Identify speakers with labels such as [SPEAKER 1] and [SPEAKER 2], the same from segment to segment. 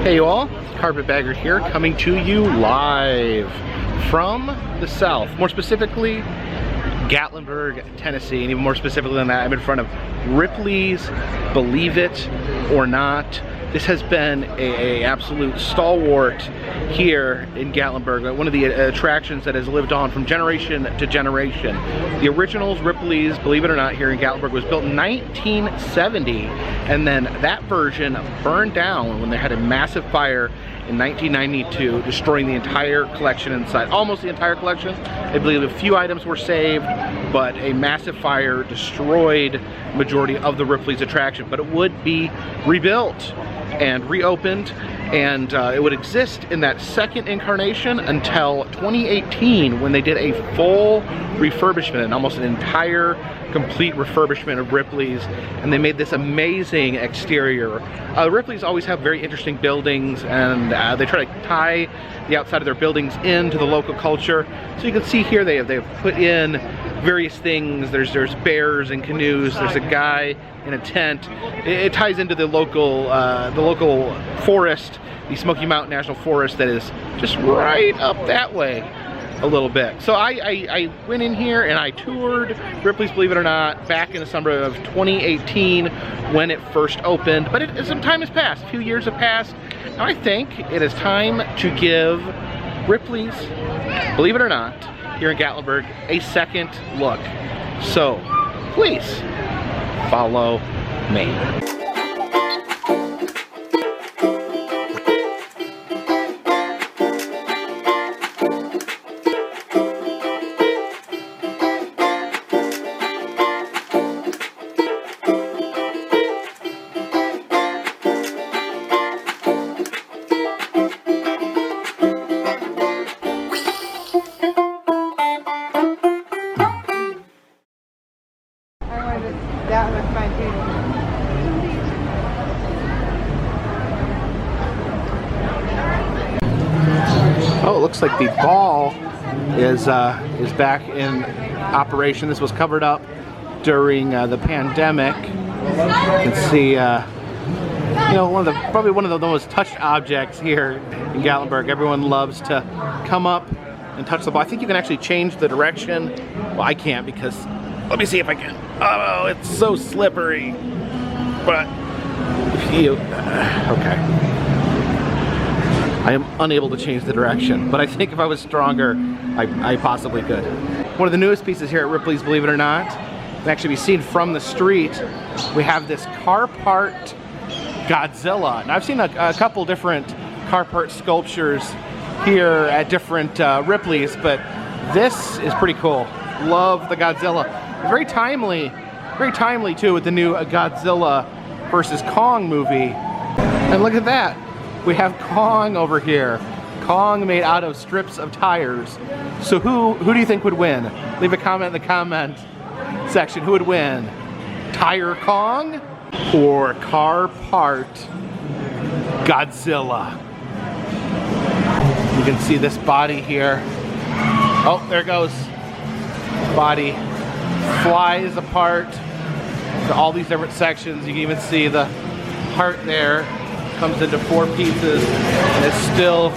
[SPEAKER 1] Hey you all, Carpetbagger here, coming to you live from the south, more specifically Gatlinburg, Tennessee, and even more specifically than that, I'm in front of Ripley's Believe It or Not. This has been a absolute stalwart here in Gatlinburg, one of the attractions that has lived on from generation to generation. The originals, Ripley's Believe It or Not, here in Gatlinburg was built in 1970, and then that version burned down when they had a massive fire in 1992, destroying the entire collection inside. Almost the entire collection. I believe a few items were saved, but a massive fire destroyed majority of the Ripley's attraction. But it would be rebuilt and reopened, and it would exist in that second incarnation until 2018, when they did a full refurbishment, and almost an entire complete refurbishment of Ripley's, and they made this amazing exterior. Ripley's always have very interesting buildings, and they try to tie the outside of their buildings into the local culture. So you can see here they've put in various things. There's bears and canoes. There's a guy in a tent. It ties into the local forest, the Smoky Mountain National Forest, that is just right up that way a little bit. So I went in here and I toured Ripley's Believe It or Not back in the summer of 2018 when it first opened, but some time has passed, a few years have passed. Now I think it is time to give Ripley's Believe It or Not here in Gatlinburg a second look. So please follow me. Oh, it looks like the ball is back in operation. This was covered up during the pandemic. You can see, you know, probably one of the most touched objects here in Gatlinburg. Everyone loves to come up and touch the ball. I think you can actually change the direction. Well, I can't, because let me see if I can. Oh, it's so slippery. But if you, okay. I am unable to change the direction, but I think if I was stronger, I possibly could. One of the newest pieces here at Ripley's Believe It or Not can actually be seen from the street. We have this car part Godzilla. Now I've seen a couple different car part sculptures here at different Ripley's, but this is pretty cool. Love the Godzilla. Very timely too, with the new Godzilla versus Kong movie. And look at that. We have Kong over here. Kong made out of strips of tires. So who do you think would win? Leave a comment in the comment section. Who would win? Tire Kong or car part Godzilla? You can see this body here. Oh, there it goes. Body flies apart to all these different sections. You can even see the heart there. Comes into 4 pieces and it's still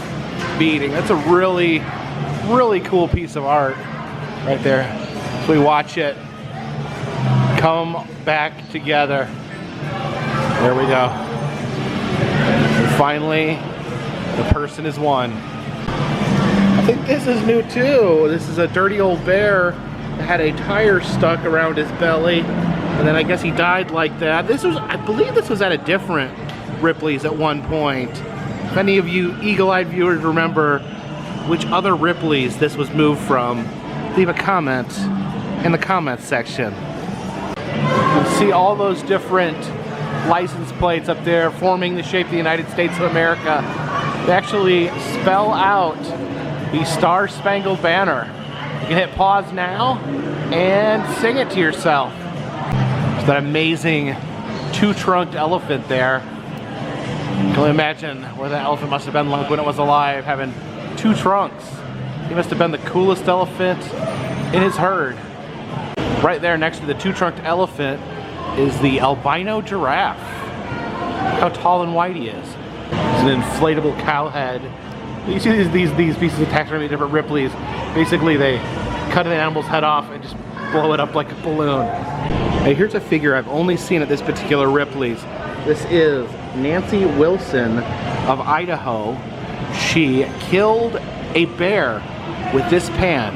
[SPEAKER 1] beating. That's a really, really cool piece of art right there. So we watch it come back together. There we go. And finally, the person is won. I think this is new too. This is a dirty old bear that had a tire stuck around his belly, and then I guess he died like that. This was, I believe this was at a different Ripley's at one point. If any of you eagle-eyed viewers remember which other Ripley's this was moved from, leave a comment in the comments section. You can see all those different license plates up there forming the shape of the United States of America. They actually spell out the Star-Spangled Banner. You can hit pause now and sing it to yourself. There's that amazing two-trunked elephant there. You can only imagine where that elephant must have been like when it was alive, having 2 trunks. He must have been the coolest elephant in his herd. Right there next to the 2-trunked elephant is the albino giraffe. Look how tall and wide he is. It's an inflatable cow head. You see these pieces of taxidermy, different Ripleys. Basically, they cut an animal's head off and just blow it up like a balloon. Hey, here's a figure I've only seen at this particular Ripley's. This is Nancy Wilson of Idaho. She killed a bear with this pan.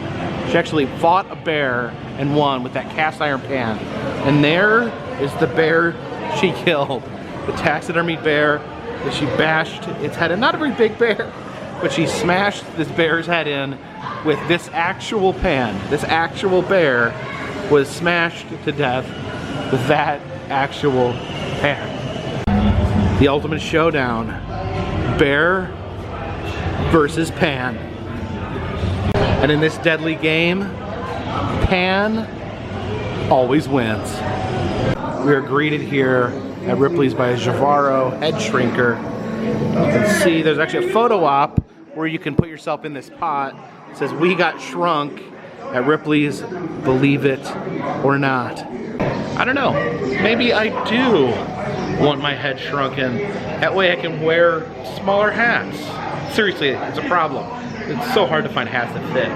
[SPEAKER 1] She actually fought a bear and won with that cast iron pan. And there is the bear she killed. The taxidermy bear that she bashed its head in. Not a very big bear, but she smashed this bear's head in with this actual pan. This actual bear was smashed to death with that actual pan. The ultimate showdown. Bear versus pan. And in this deadly game, pan always wins. We are greeted here at Ripley's by a Javaro head shrinker. You can see there's actually a photo op where you can put yourself in this pot. It says, "We got shrunk at Ripley's, believe it or not." I don't know, maybe I do want my head shrunken. That way I can wear smaller hats. Seriously, it's a problem. It's so hard to find hats that fit.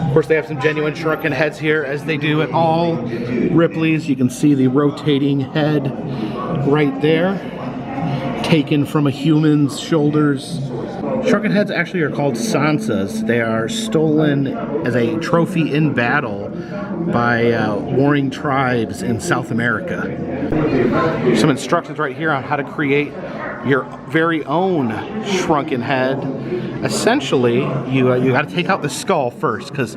[SPEAKER 1] Of course, they have some genuine shrunken heads here, as they do at all Ripley's. You can see the rotating head right there, taken from a human's shoulders. Shrunken heads actually are called sansas. They are stolen as a trophy in battle by warring tribes in South America. Some instructions right here on how to create your very own shrunken head. Essentially, you got to take out the skull first, because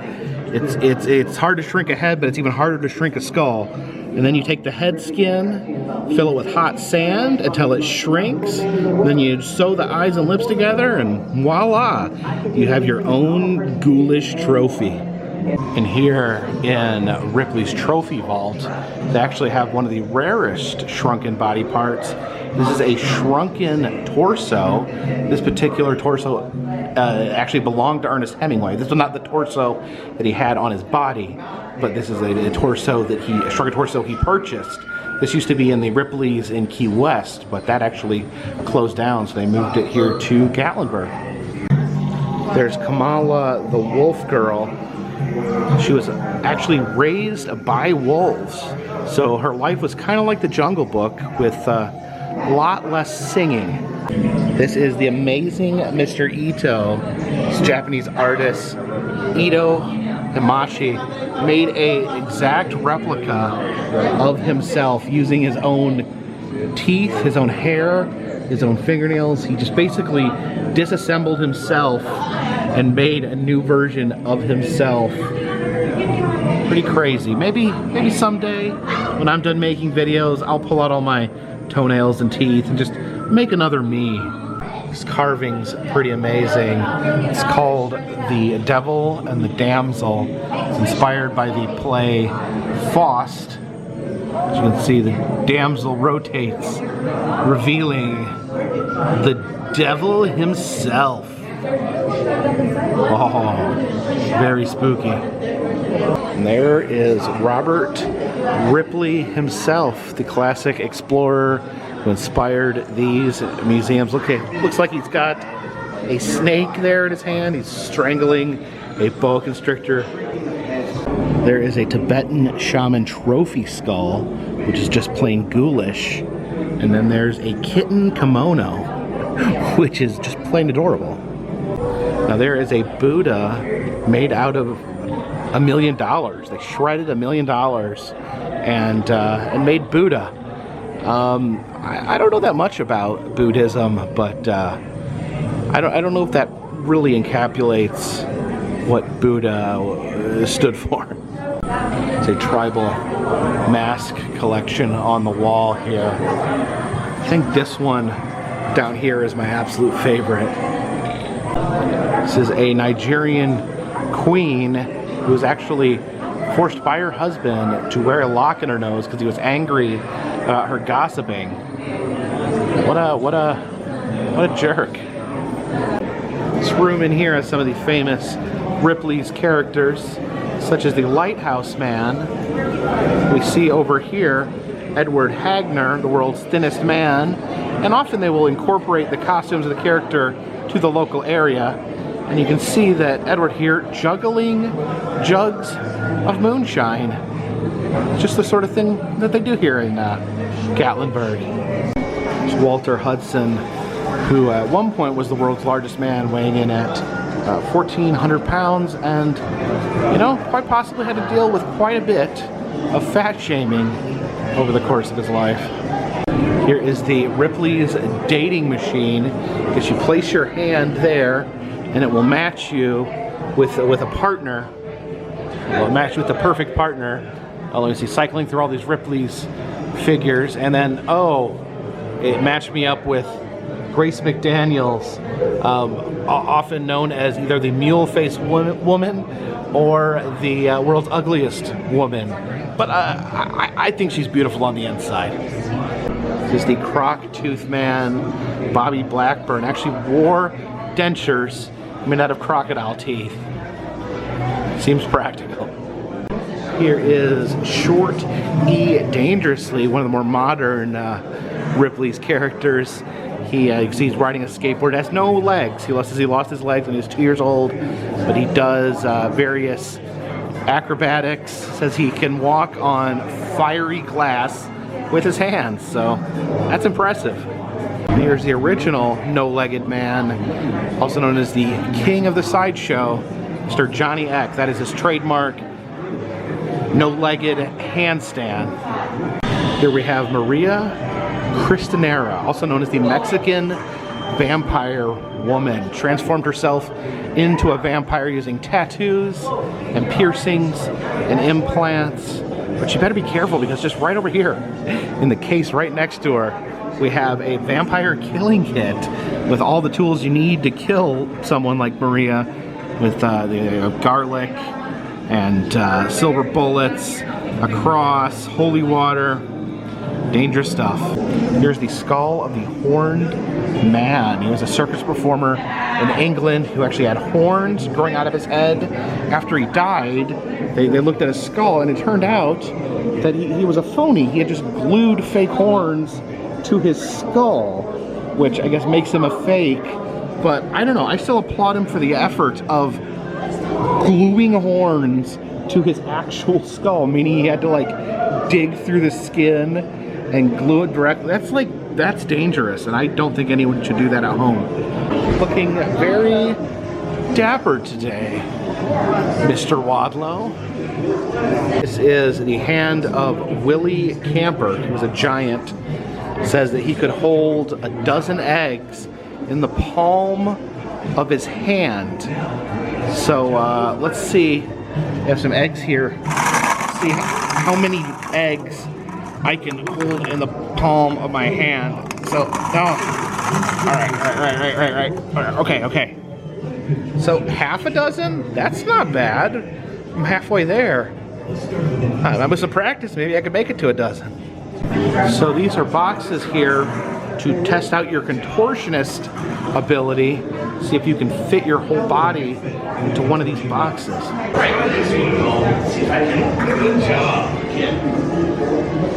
[SPEAKER 1] it's hard to shrink a head, but it's even harder to shrink a skull. And then you take the head skin, fill it with hot sand until it shrinks. Then you sew the eyes and lips together, and voila, you have your own ghoulish trophy. And here in Ripley's Trophy Vault, they actually have one of the rarest shrunken body parts. This is a shrunken torso. This particular torso actually belonged to Ernest Hemingway. This was not the torso that he had on his body, but this is a torso that a shrunken torso he purchased. This used to be in the Ripley's in Key West, but that actually closed down, so they moved it here to Gatlinburg. There's Kamala the Wolf Girl. She was actually raised by wolves, so her life was kind of like the Jungle Book, with a lot less singing. This is the amazing Mr. Ito. This Japanese artist, Ito Himashi, made an exact replica of himself using his own teeth, his own hair, his own fingernails. He just basically disassembled himself and made a new version of himself. Pretty crazy. Maybe someday when I'm done making videos, I'll pull out all my toenails and teeth and just make another me. This carving's pretty amazing. It's called The Devil and the Damsel. It's inspired by the play Faust. As you can see, the damsel rotates, revealing the devil himself. Oh, very spooky. And there is Robert Ripley himself, the classic explorer who inspired these museums. Looks like he's got a snake there in his hand. He's strangling a boa constrictor. There is a Tibetan shaman trophy skull, which is just plain ghoulish. And then there's a kitten kimono, which is just plain adorable. Now there is a Buddha made out of $1 million. They shredded $1 million and made Buddha. I don't know that much about Buddhism, but I don't know if that really encapsulates what Buddha stood for. It's a tribal mask collection on the wall here. I think this one down here is my absolute favorite. This is a Nigerian queen who was actually forced by her husband to wear a lock in her nose because he was angry about her gossiping. What a jerk. This room in here has some of the famous Ripley's characters, such as the Lighthouse Man. We see over here Edward Hagner, the world's thinnest man, and often they will incorporate the costumes of the character to the local area. And you can see that Edward here juggling jugs of moonshine. Just the sort of thing that they do here in Gatlinburg. There's Walter Hudson, who at one point was the world's largest man, weighing in at 1,400 pounds, and, you know, quite possibly had to deal with quite a bit of fat shaming over the course of his life. Here is the Ripley's dating machine, because you place your hand there and it will match you with a partner. It will match you with the perfect partner. Let me see, cycling through all these Ripley's figures, and then, oh, it matched me up with Grace McDaniels, often known as either the mule-faced woman or the world's ugliest woman. But I think she's beautiful on the inside. This is the croc-tooth man, Bobby Blackburn. Actually wore dentures made out of crocodile teeth. Seems practical. Here is Short E. Dangerously, one of the more modern Ripley's characters. He's riding a skateboard, has no legs. He lost his legs when he was 2 years old, but he does various acrobatics. Says he can walk on fiery glass with his hands, so that's impressive. Here's the original no-legged man, also known as the king of the sideshow, Mr. Johnny Eck. That is his trademark no-legged handstand. Here we have Maria Cristanera, also known as the Mexican vampire woman. Transformed herself into a vampire using tattoos and piercings and implants. But you better be careful, because just right over here in the case right next to her, we have a vampire killing kit with all the tools you need to kill someone like Maria, with the garlic and silver bullets, a cross, holy water, dangerous stuff. Here's the skull of the horned man. He was a circus performer in England who actually had horns growing out of his head. After he died, they looked at his skull, and it turned out that he was a phony. He had just glued fake horns to his skull, which I guess makes him a fake. But I don't know, I still applaud him for the effort of gluing horns to his actual skull, meaning he had to like dig through the skin and glue it directly. That's dangerous, and I don't think anyone should do that at home. Looking very dapper today, Mr. Wadlow. This is the hand of Willie Camper. He was a giant. Says that he could hold a dozen eggs in the palm of his hand. So let's see. We have some eggs here. See how many eggs I can hold in the palm of my hand. So, oh. All right. Okay. So half a dozen? That's not bad. I'm halfway there. With some practice, maybe I could make it to a dozen. So these are boxes here to test out your contortionist ability. See if you can fit your whole body into one of these boxes. Good job, kid.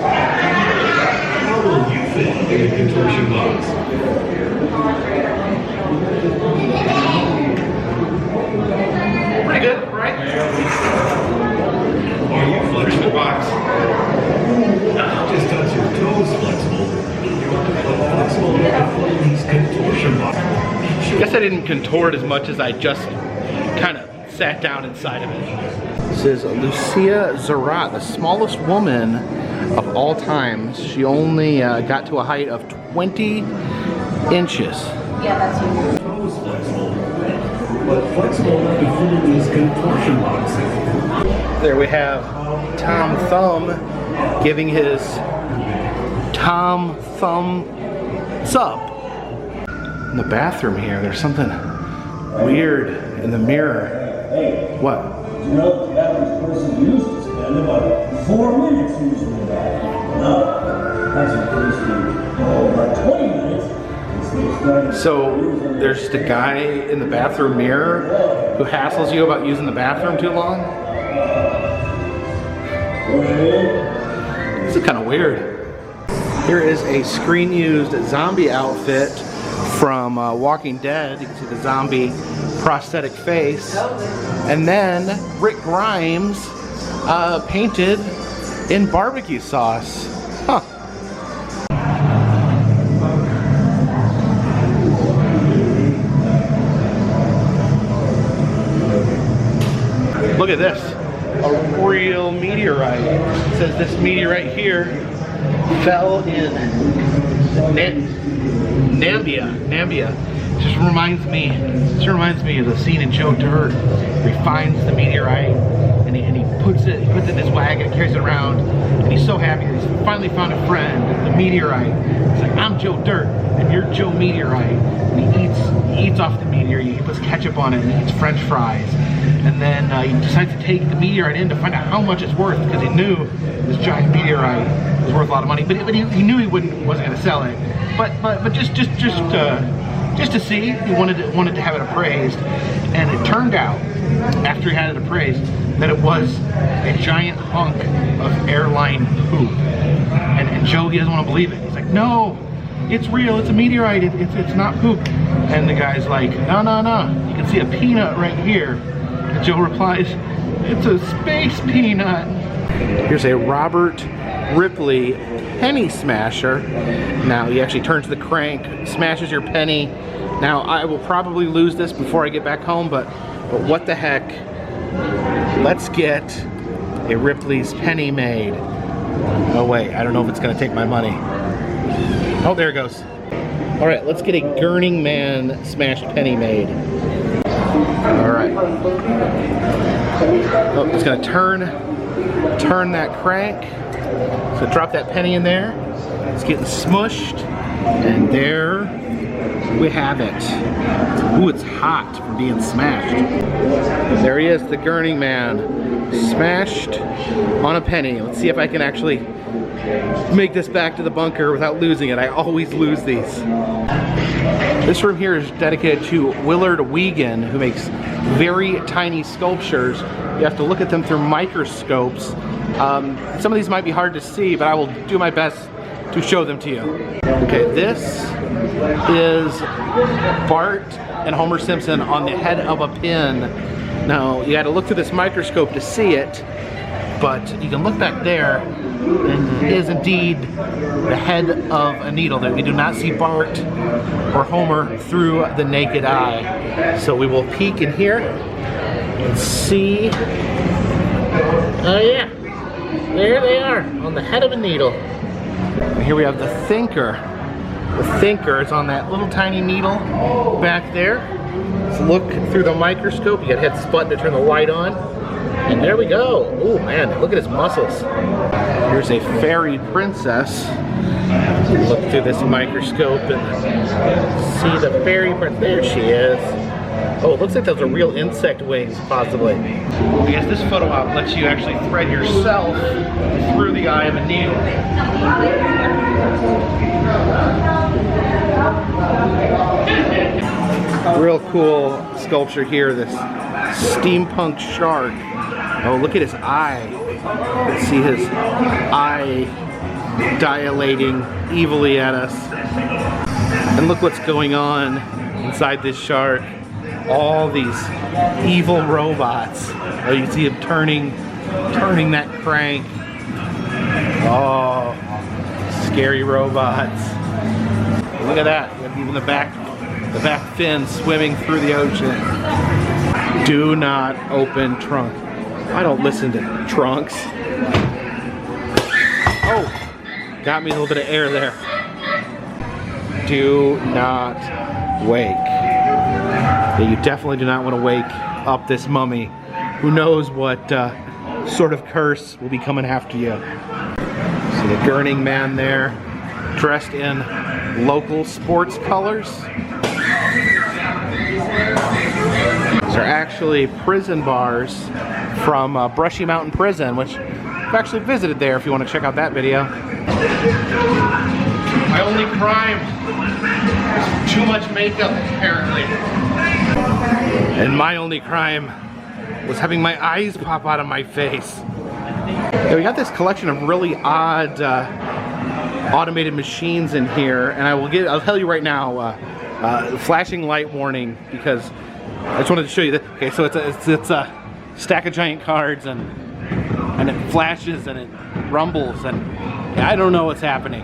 [SPEAKER 1] How will you fit in a contortion box? Pretty good, right? Are you flexible box? Just touch your toes flexible. These contortion box. I guess I didn't contort as much as I just kind of sat down inside of it. This is Lucia Zarat, the smallest woman of all times. She only got to a height of 20 inches.
[SPEAKER 2] Yeah, that's you.
[SPEAKER 3] Toes flexible, but flexible enough to fit in these contortion boxes.
[SPEAKER 1] There we have Tom Thumb giving his Tom Thumb sup. In the bathroom here, there's something weird in the mirror.
[SPEAKER 3] Hey,
[SPEAKER 1] what?
[SPEAKER 3] you know the average person used this in about 4 minutes usually. No, that's increasing. Oh, about 20 minutes.
[SPEAKER 1] So there's just a guy in the bathroom mirror who hassles you about using the bathroom too long. This is kind of weird. Here is a screen-used zombie outfit from Walking Dead. You can see the zombie prosthetic face. And then Rick Grimes painted in barbecue sauce. Huh. Look at this. A real meteorite. It says this meteorite here fell in Namibia. Just reminds me of the scene in Joe Dirt where he finds the meteorite and he puts it in his wagon and carries it around, and he's so happy that he's finally found a friend, the meteorite. He's like, I'm Joe Dirt and you're Joe Meteorite. And he eats off the meteorite, he puts ketchup on it and he eats French fries. And then he decides to take the meteorite in to find out how much it's worth, because he knew this giant meteorite was worth a lot of money. But he knew he wasn't going to sell it. But just to see, he wanted to have it appraised. And it turned out, after he had it appraised, that it was a giant hunk of airline poop. And Joe, he doesn't want to believe it. He's like, no, it's real. It's a meteorite. It's not poop. And the guy's like, no. You can see a peanut right here. And Joe replies, it's a space peanut. Here's a Robert Ripley penny smasher. Now he actually turns the crank, smashes your penny. Now I will probably lose this before I get back home, but what the heck? Let's get a Ripley's penny made. Oh wait, I don't know if it's gonna take my money. Oh, there it goes. All right, let's get a Gurning Man smashed penny made. All right. Oh, it's gonna turn that crank. So drop that penny in there. It's getting smushed, and there we have it. Ooh, it's hot from being smashed. There he is, the Gurning Man, smashed on a penny. Let's see if I can actually make this back to the bunker without losing it. I always lose these. This room here is dedicated to Willard Wiegand, who makes very tiny sculptures. You have to look at them through microscopes. Some of these might be hard to see, but I will do my best to show them to you. Okay, this is Bart and Homer Simpson on the head of a pin. Now, you gotta look through this microscope to see it, but you can look back there, and it is indeed the head of a needle. That we do not see Bart or Homer through the naked eye. So we will peek in here and see. Oh yeah, there they are on the head of a needle. And here we have the thinker. The thinker is on that little tiny needle back there. Let's look through the microscope. You gotta hit this button to turn the light on. And there we go. Oh man, look at his muscles. Here's a fairy princess. Look through this microscope and see the fairy princess. There she is. Oh, it looks like those are real insect wings, possibly. I guess this photo op lets you actually thread yourself through the eye of a needle. Real cool sculpture here, this steampunk shark. Oh, look at his eye. Let's see his eye dilating evilly at us. And look what's going on inside this shark. All these evil robots. Oh, you see him turning that crank. Oh, scary robots. Look at that. Even the back fin swimming through the ocean. Do not open trunk. I don't listen to trunks. Oh, got me a little bit of air there. Do not wake. Yeah, you definitely do not want to wake up this mummy. Who knows what sort of curse will be coming after you. See the Gurning Man there, dressed in local sports colors. These are actually prison bars from Brushy Mountain Prison, which I've actually visited there if you want to check out that video. My only crime is too much makeup, apparently. And my only crime was having my eyes pop out of my face. Yeah, we got this collection of really odd automated machines in here, and I'll tell you right now, flashing light warning, because I just wanted to show you that. Okay, so it's a stack of giant cards, and it flashes and it rumbles, and yeah, I don't know what's happening.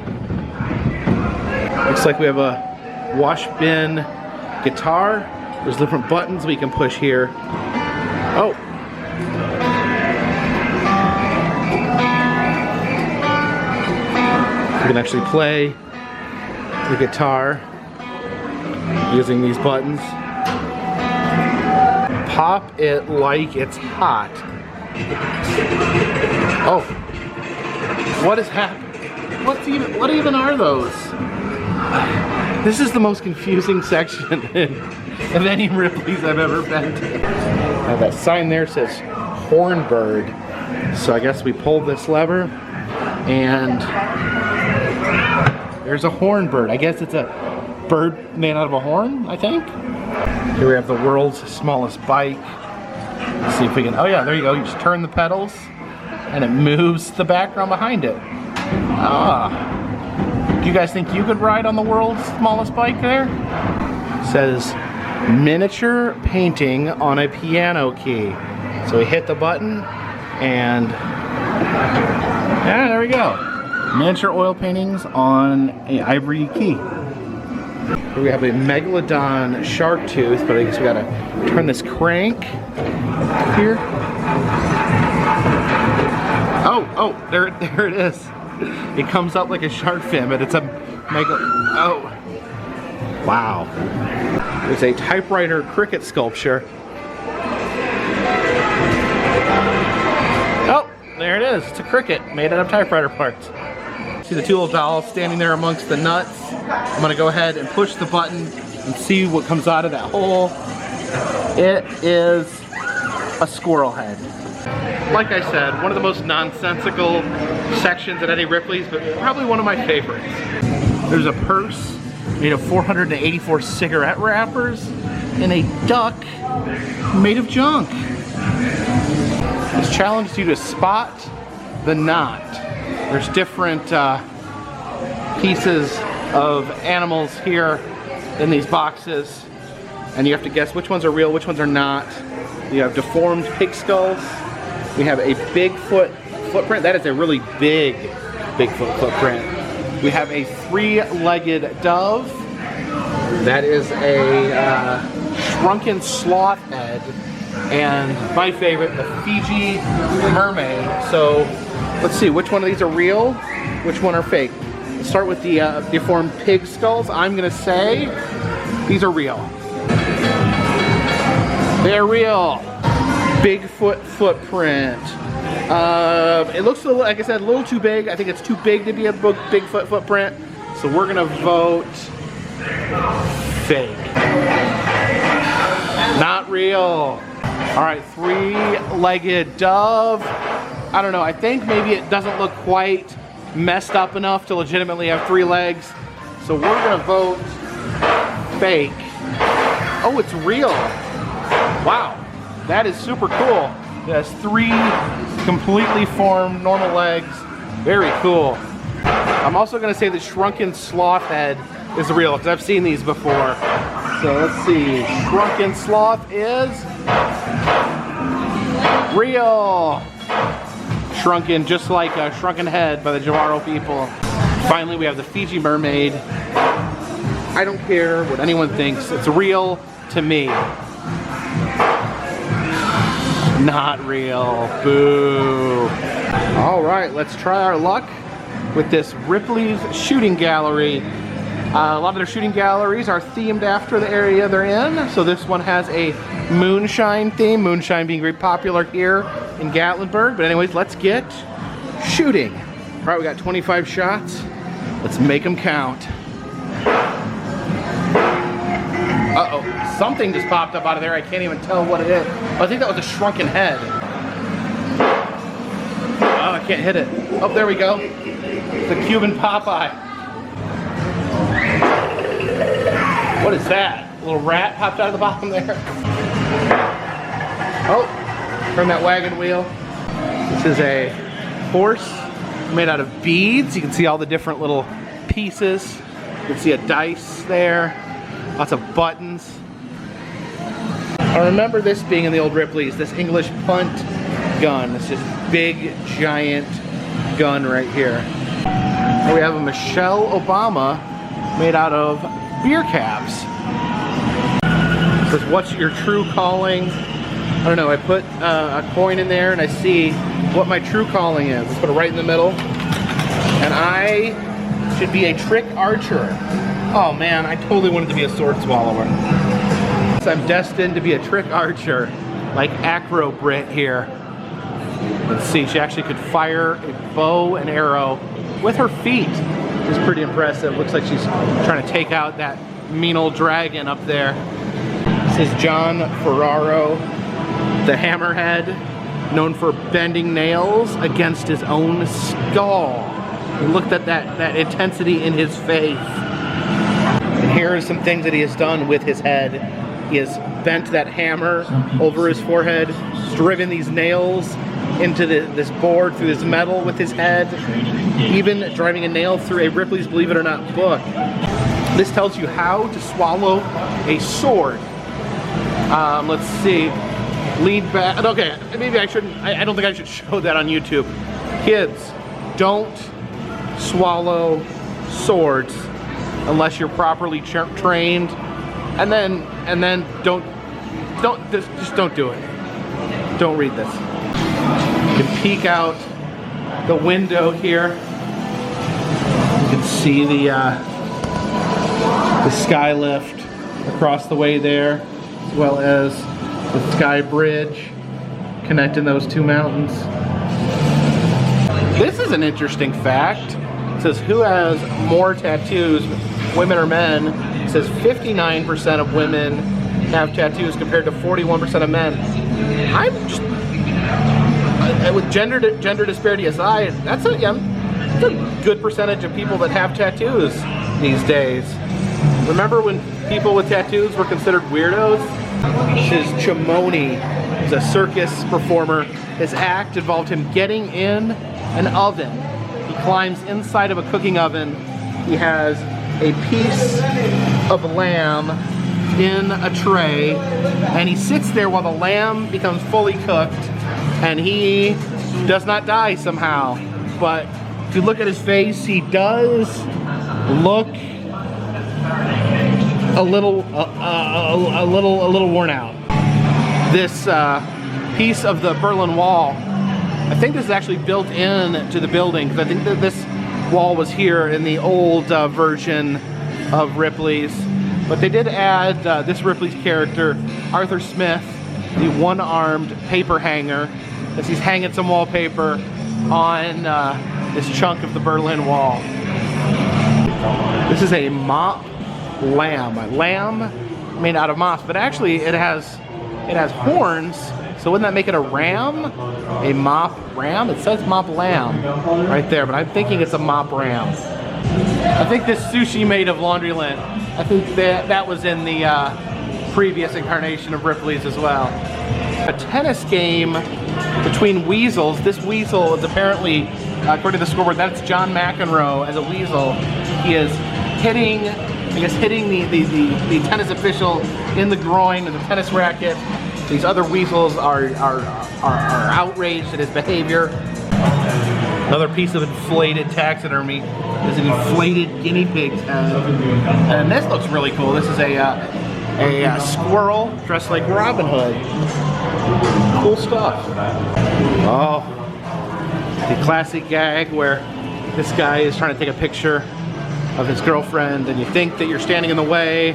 [SPEAKER 1] Looks like we have a wash bin guitar. There's different buttons we can push here. Oh. You can actually play the guitar using these buttons. Pop it like it's hot. Oh. What is happening? What even are those? This is the most confusing section of any Ripley's I've ever been to. That sign there says Hornbird. So I guess we pull this lever and there's a hornbird. I guess it's a bird made out of a horn, I think. Here we have the world's smallest bike. Let's see if we can, oh yeah, there you go. You just turn the pedals and it moves the background behind it. Ah. Do you guys think you could ride on the world's smallest bike there? It says miniature painting on a piano key. So we hit the button and yeah, there we go. Miniature oil paintings on an ivory key. Here we have a megalodon shark tooth, but I guess we gotta turn this crank here. Oh, there it is. It comes up like a shark fin, but it's a oh. Wow. There's a typewriter cricket sculpture. Oh, there it is. It's a cricket made out of typewriter parts. See the two little dolls standing there amongst the nuts. I'm gonna go ahead and push the button and see what comes out of that hole. It is a squirrel head. Like I said, one of the most nonsensical sections at any Ripley's, but probably one of my favorites. There's a purse made of 484 cigarette wrappers and a duck made of junk. This challenges you to spot the knot. There's different pieces of animals here in these boxes, and you have to guess which ones are real, which ones are not. You have deformed pig skulls. We have a Bigfoot footprint. That is a really big Bigfoot footprint. We have a three-legged dove. That is a shrunken sloth head. And my favorite, the Fiji mermaid. So let's see, which one of these are real? Which one are fake? Let's start with the deformed pig skulls. I'm gonna say these are real. They're real. Bigfoot footprint. It looks, like I said, a little too big. I think it's too big to be a Bigfoot footprint. So we're gonna vote fake. Not real. All right, three-legged dove. I don't know, I think maybe it doesn't look quite messed up enough to legitimately have three legs. So we're gonna vote fake. Oh, it's real. Wow, that is super cool. It has three completely formed normal legs. Very cool. I'm also gonna say the shrunken sloth head is real, because I've seen these before. So let's see, shrunken sloth is real. Shrunken, just like a shrunken head by the Jawaro people. Finally, we have the Fiji mermaid. I don't care what anyone thinks, it's real to me. Not real, boo. All right, let's try our luck with this Ripley's shooting gallery. A lot of their shooting galleries are themed after the area they're in. So this one has a moonshine theme, moonshine being very popular here in Gatlinburg. But anyways, let's get shooting. All right, we got 25 shots. Let's make them count. Uh-oh, something just popped up out of there. I can't even tell what it is. I think that was a shrunken head. Oh, I can't hit it. Oh, there we go. The Cuban Popeye. What is that? A little rat popped out of the bottom there. Oh, turn that wagon wheel. This is a horse made out of beads. You can see all the different little pieces. You can see a dice there. Lots of buttons. I remember this being in the old Ripley's, this English punt gun. It's this big, giant gun right here. And we have a Michelle Obama made out of beer caps. It says, what's your true calling? I don't know, I put a coin in there and I see what my true calling is. Let's put it right in the middle. And I should be a trick archer. Oh man, I totally wanted to be a sword swallower. So I'm destined to be a trick archer, like Acro Brit here. Let's see, she actually could fire a bow and arrow with her feet. It's pretty impressive. Looks like she's trying to take out that mean old dragon up there. This is John Ferraro, the hammerhead, known for bending nails against his own skull. And look at that intensity in his face. And here are some things that he has done with his head. He has bent that hammer over his forehead, driven these nails into this board through this metal with his head, even driving a nail through a Ripley's Believe It or Not book. This tells you how to swallow a sword. Let's see. Lean back. Okay, maybe I shouldn't. I don't think I should show that on YouTube. Kids, don't swallow swords unless you're properly trained, and then just don't do it. Don't read this. You can peek out the window here. You can see the sky lift across the way there, as well as the sky bridge connecting those two mountains. This is an interesting fact. It says, who has more tattoos, women or men? It says 59% of women have tattoos compared to 41% of men. I'm just, with gender disparity aside, that's a good percentage of people that have tattoos these days. Remember when people with tattoos were considered weirdos? This is Chimoni. He's a circus performer. His act involved him getting in an oven. He climbs inside of a cooking oven. He has a piece of lamb in a tray, and he sits there while the lamb becomes fully cooked, and he does not die somehow. But if you look at his face, he does look a little worn out. This piece of the Berlin Wall, I think this is actually built in to the building, because I think that this wall was here in the old version of Ripley's. But they did add this Ripley's character, Arthur Smith, the one-armed paper hanger, as he's hanging some wallpaper on this chunk of the Berlin Wall. This is a mop lamb. A lamb made out of moss, but actually it has horns, so wouldn't that make it a ram? A mop ram? It says mop lamb right there, but I'm thinking it's a mop ram. I think this sushi made of laundry lint, I think that was in the previous incarnation of Ripley's as well. A tennis game between weasels. This weasel is apparently, according to the scoreboard, that's John McEnroe as a weasel. He is hitting the tennis official in the groin with a tennis racket. These other weasels are outraged at his behavior. Another piece of inflated taxidermy is an inflated guinea pig's head. And this looks really cool. This is a squirrel dressed like Robin Hood. Cool stuff. Oh, the classic gag where this guy is trying to take a picture of his girlfriend, and you think that you're standing in the way,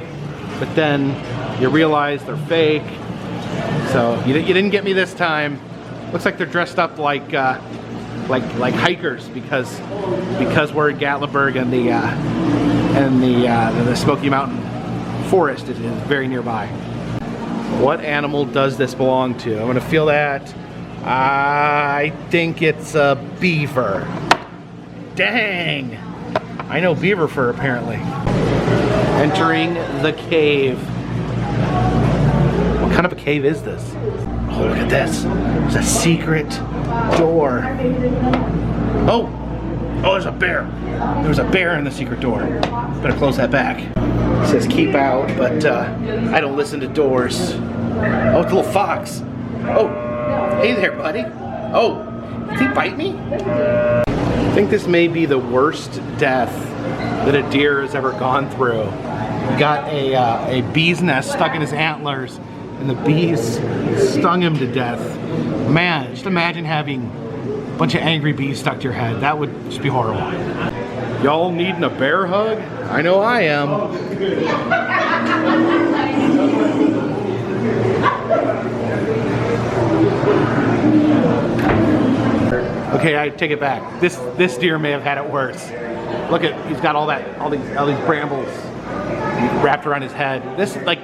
[SPEAKER 1] but then you realize they're fake. So you didn't get me this time. Looks like they're dressed up like hikers because we're in Gatlinburg, and the Smoky Mountain forest is very nearby. What animal does this belong to? I'm gonna feel that I think it's a beaver. Dang! I know beaver fur apparently. Entering the cave. What kind of a cave is this? Oh, look at this. There's a secret door. Oh! Oh, there's a bear. There's a bear in the secret door. Better close that back. It says keep out, but I don't listen to doors. Oh, it's a little fox. Oh, hey there, buddy. Oh, did he bite me? I think this may be the worst death that a deer has ever gone through. He got a bee's nest stuck in his antlers, and the bees stung him to death. Man, just imagine having a bunch of angry bees stuck to your head. That would just be horrible. Y'all needing a bear hug? I know I am. Okay, I take it back. This deer may have had it worse. Look at, he's got all these brambles wrapped around his head. This, like,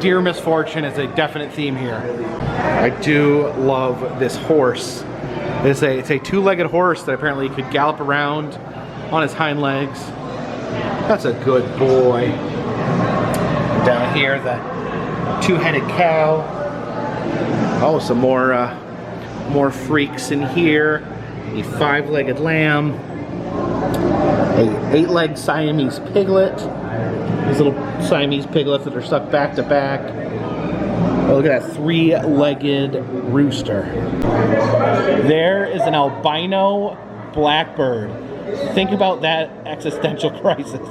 [SPEAKER 1] deer misfortune is a definite theme here. I do love this horse. It's a two-legged horse that apparently could gallop around on his hind legs. That's a good boy. Down here, the two-headed cow. Oh, some more freaks in here. A five-legged lamb. A eight-legged Siamese piglet. These little Siamese piglets that are stuck back to back. Oh, look at that three-legged rooster. There is an albino blackbird. Think about that existential crisis.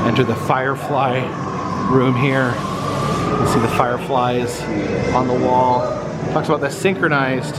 [SPEAKER 1] Enter the firefly room here. You see the fireflies on the wall. Talks about the synchronized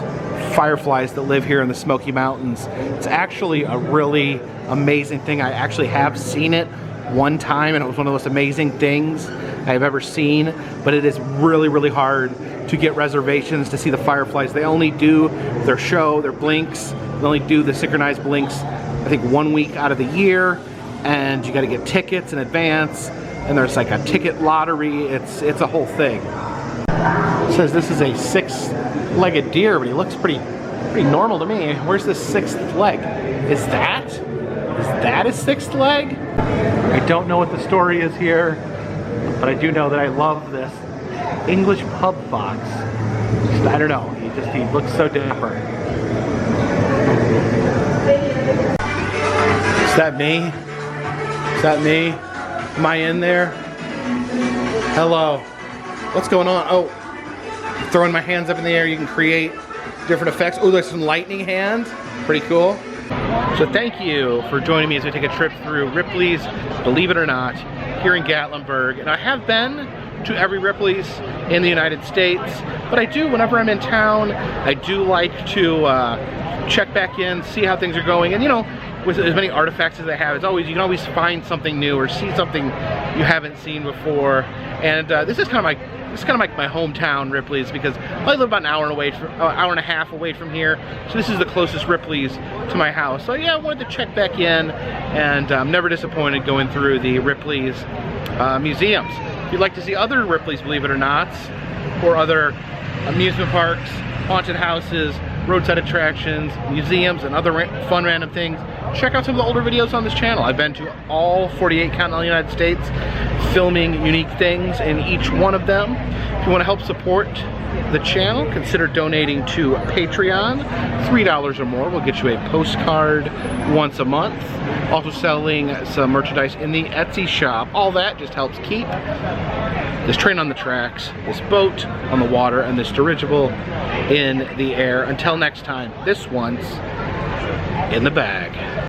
[SPEAKER 1] fireflies that live here in the Smoky Mountains. It's actually a really amazing thing. I actually have seen it one time, and it was one of the most amazing things I've ever seen, but it is really, really hard to get reservations to see the fireflies. They only do their show, their blinks. They only do the synchronized blinks, I think, 1 week out of the year, and you gotta get tickets in advance, and there's like a ticket lottery. It's a whole thing. It says this is a six-legged deer, but he looks pretty normal to me. Where's the sixth leg? Is that a sixth leg? I don't know what the story is here, but I do know that I love this English pub fox. I don't know, he looks so dapper. Is that me? Is that me? Am I in there? Hello. What's going on? Oh, throwing my hands up in the air, you can create different effects. Oh, there's some lightning hands. Pretty cool. So thank you for joining me as we take a trip through Ripley's, believe it or not, here in Gatlinburg. And I have been to every Ripley's in the United States, but I do, whenever I'm in town, I do like to check back in, see how things are going. And you know, with as many artifacts as I have, you can always find something new or see something you haven't seen before. And this is kind of like my hometown Ripley's, because I live about an hour and a half away from here. So this is the closest Ripley's to my house. So yeah, I wanted to check back in, and I'm never disappointed going through the Ripley's museums. If you'd like to see other Ripley's, believe it or not, or other amusement parks, haunted houses, roadside attractions, museums, and other fun random things, check out some of the older videos on this channel. I've been to all 48 counties in the United States, filming unique things in each one of them. If you want to help support the channel, consider donating to Patreon. $3 or more will get you a postcard once a month. Also selling some merchandise in the Etsy shop. All that just helps keep this train on the tracks, this boat on the water, and this dirigible in the air. Until next time, this one's in the bag.